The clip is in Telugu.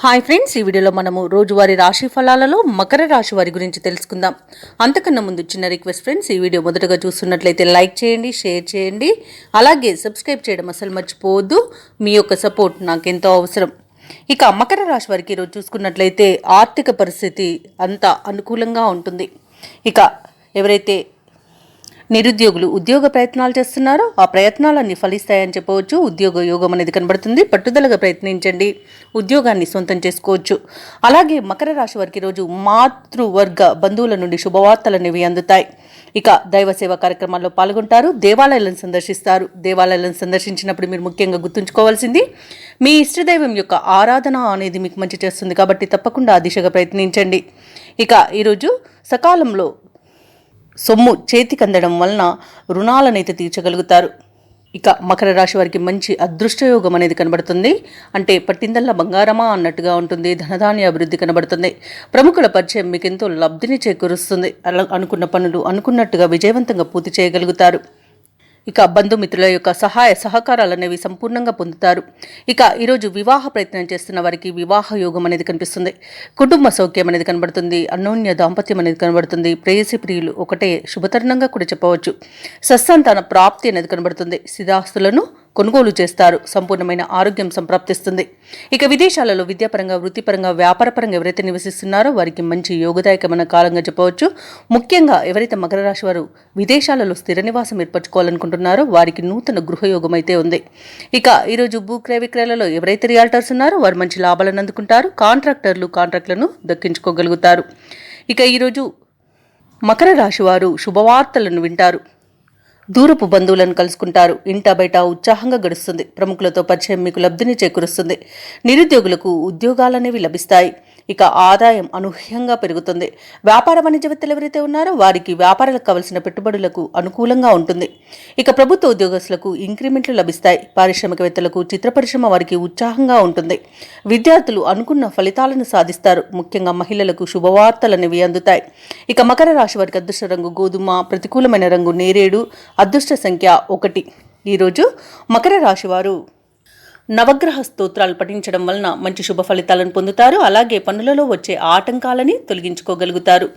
హాయ్ ఫ్రెండ్స్, ఈ వీడియోలో మనము రోజువారీ రాశి ఫలాలలో మకర రాశి వారి గురించి తెలుసుకుందాం. అంతకన్నా ముందు చిన్న రిక్వెస్ట్ ఫ్రెండ్స్, ఈ వీడియో మొదటగా చూస్తున్నట్లయితే లైక్ చేయండి, షేర్ చేయండి, అలాగే సబ్స్క్రైబ్ చేయడం అసలు మర్చిపోవద్దు. మీ యొక్క సపోర్ట్ నాకెంతో అవసరం. ఇక మకర రాశి వారికి ఈరోజు చూసుకున్నట్లయితే ఆర్థిక పరిస్థితి అంత అనుకూలంగా ఉంటుంది. ఇక ఎవరైతే నిరుద్యోగులు ఉద్యోగ ప్రయత్నాలు చేస్తున్నారో ఆ ప్రయత్నాలన్నీ ఫలిస్తాయని చెప్పవచ్చు. ఉద్యోగ యోగం అనేది కనబడుతుంది. పట్టుదలగా ప్రయత్నించండి, ఉద్యోగాన్ని సొంతం చేసుకోవచ్చు. అలాగే మకర రాశి వారికి రోజు మాతృవర్గ బంధువుల నుండి శుభవార్తలు అనేవి అందుతాయి. ఇక దైవ సేవా కార్యక్రమాల్లో పాల్గొంటారు, దేవాలయాలను సందర్శిస్తారు. దేవాలయాలను సందర్శించినప్పుడు మీరు ముఖ్యంగా గుర్తుంచుకోవాల్సింది, మీ ఇష్టదైవం యొక్క ఆరాధన అనేది మీకు మంచి చేస్తుంది కాబట్టి తప్పకుండా ఆ దిశగా ప్రయత్నించండి. ఇక ఈరోజు సకాలంలో సొమ్ము చేతికి అందడం వలన రుణాలనైతే తీర్చగలుగుతారు. ఇక మకర రాశి వారికి మంచి అదృష్టయోగం అనేది కనబడుతుంది. అంటే పట్టిందల్లా బంగారమా అన్నట్టుగా ఉంటుంది. ధనధాన్య అభివృద్ధి కనబడుతుంది. ప్రముఖుల పరిచయం మీకు ఎంతో లబ్ధిని చేకూరుస్తుంది. అలా అనుకున్న పనులు అనుకున్నట్టుగా విజయవంతంగా పూర్తి చేయగలుగుతారు. ఇక బంధుమిత్రుల యొక్క సహాయ సహకారాలు అనేవి సంపూర్ణంగా పొందుతారు. ఇక ఈరోజు వివాహ ప్రయత్నం చేస్తున్న వారికి వివాహ యోగం అనేది కనిపిస్తుంది. కుటుంబ సౌఖ్యం అనేది కనబడుతుంది. అన్యోన్య దాంపత్యం అనేది కనబడుతుంది. ప్రేయసి ప్రియులు ఒకటే శుభతరుణంగా కూడా చెప్పవచ్చు. సత్సంతాన ప్రాప్తి అనేది కనబడుతుంది. స్థిరాస్తులను కొనుగోలు చేస్తారు. సంపూర్ణమైన ఆరోగ్యం సంప్రాప్తిస్తుంది. ఇక విదేశాలలో విద్యాపరంగా, వృత్తిపరంగా, వ్యాపారపరంగా ఎవరైతే నివసిస్తున్నారో వారికి మంచి యోగదాయకమైన కాలంగా చెప్పవచ్చు. ముఖ్యంగా ఎవరైతే మకర రాశి వారు విదేశాలలో స్థిర నివాసం ఏర్పరచుకోవాలనుకుంటున్నారో వారికి నూతన గృహయోగం అయితే ఉంది. ఇక ఈరోజు భూ క్రయ విక్రయాలలో ఎవరైతే రియాల్టర్స్ ఉన్నారో వారు మంచి లాభాలను అందుకుంటారు. కాంట్రాక్టర్లు కాంట్రాక్టులను దక్కించుకోగలుగుతారు. ఇక ఈరోజు మకర రాశి వారు శుభవార్తలను వింటారు. దూరపు బంధువులను కలుసుకుంటారు. ఇంట బయట ఉత్సాహంగా గడుస్తుంది. ప్రముఖులతో పరిచయం మీకు లబ్ధిని చేకూరుస్తుంది. నిరుద్యోగులకు ఉద్యోగాలనేవి లభిస్తాయి. ఇక ఆదాయం అనూహ్యంగా పెరుగుతుంది. వ్యాపార వాణిజ్యవేత్తలు ఎవరైతే ఉన్నారో వారికి వ్యాపారాలకు కావలసిన పెట్టుబడులకు అనుకూలంగా ఉంటుంది. ఇక ప్రభుత్వ ఉద్యోగస్తులకు ఇంక్రిమెంట్లు లభిస్తాయి. పారిశ్రామికవేత్తలకు, చిత్ర పరిశ్రమ వారికి ఉత్సాహంగా ఉంటుంది. విద్యార్థులు అనుకున్న ఫలితాలను సాధిస్తారు. ముఖ్యంగా మహిళలకు శుభవార్తలు అనేవి అందుతాయి. ఇక మకర రాశి వారికి అదృష్ట రంగు గోధుమ, ప్రతికూలమైన రంగు నేరేడు, అదృష్ట సంఖ్య 1. ఈరోజు మకర రాశి వారు నవగ్రహ స్తోత్రాలు పఠించడం వలన మంచి శుభ ఫలితాలను పొందుతారు. అలాగే పనులలో వచ్చే ఆటంకాలని తొలగించుకోగలుగుతారు.